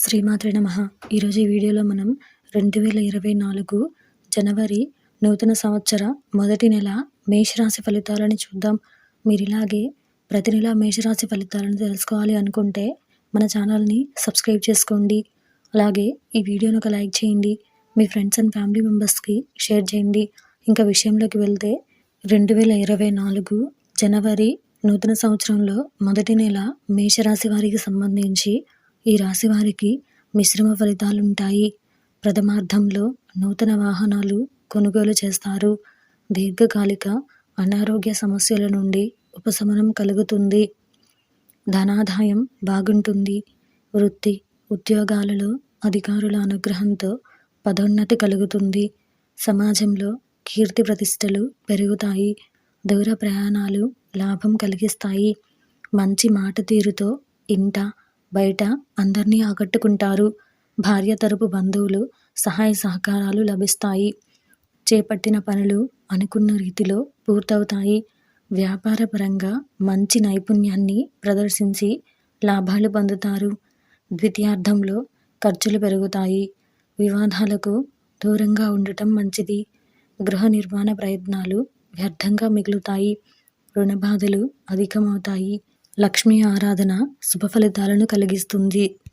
శ్రీమాత్రే నమః. ఈరోజు ఈ వీడియోలో మనం 2024 జనవరి నూతన సంవత్సర మొదటి నెల మేషరాశి ఫలితాలను చూద్దాం. మీరు ఇలాగే ప్రతి నెల మేషరాశి ఫలితాలను తెలుసుకోవాలి అనుకుంటే మన ఛానల్ని సబ్స్క్రైబ్ చేసుకోండి. అలాగే ఈ వీడియోను ఒక లైక్ చేయండి. మీ ఫ్రెండ్స్ అండ్ ఫ్యామిలీ మెంబర్స్కి షేర్ చేయండి. ఇంకా విషయంలోకి వెళ్తే 2024 జనవరి నూతన సంవత్సరంలో మొదటి నెల మేషరాశి వారికి సంబంధించి ఈ రాశి వారికి మిశ్రమ ఫలితాలుంటాయి. ప్రథమార్థంలో నూతన వాహనాలు కొనుగోలు చేస్తారు. దీర్ఘకాలిక అనారోగ్య సమస్యల నుండి ఉపశమనం కలుగుతుంది. ధనాదాయం బాగుంటుంది. వృత్తి ఉద్యోగాలలో అధికారుల అనుగ్రహంతో పదోన్నతి కలుగుతుంది. సమాజంలో కీర్తి ప్రతిష్టలు పెరుగుతాయి. దూర ప్రయాణాలు లాభం కలిగిస్తాయి. మంచి మాట తీరుతో ఇంట బయట అందరినీ ఆకట్టుకుంటారు. భార్య తరపు బంధువులు సహాయ సహకారాలు లభిస్తాయి. చేపట్టిన పనులు అనుకున్న రీతిలో పూర్తవుతాయి. వ్యాపారపరంగా మంచి నైపుణ్యాన్ని ప్రదర్శించి లాభాలు పొందుతారు. ద్వితీయార్థంలో ఖర్చులు పెరుగుతాయి. వివాదాలకు దూరంగా ఉండటం మంచిది. గృహ నిర్మాణ ప్రయత్నాలు వ్యర్థంగా మిగులుతాయి. రుణ బాధలు అధికమవుతాయి. లక్ష్మీ ఆరాధన శుభ ఫలితాలను కలిగిస్తుంది.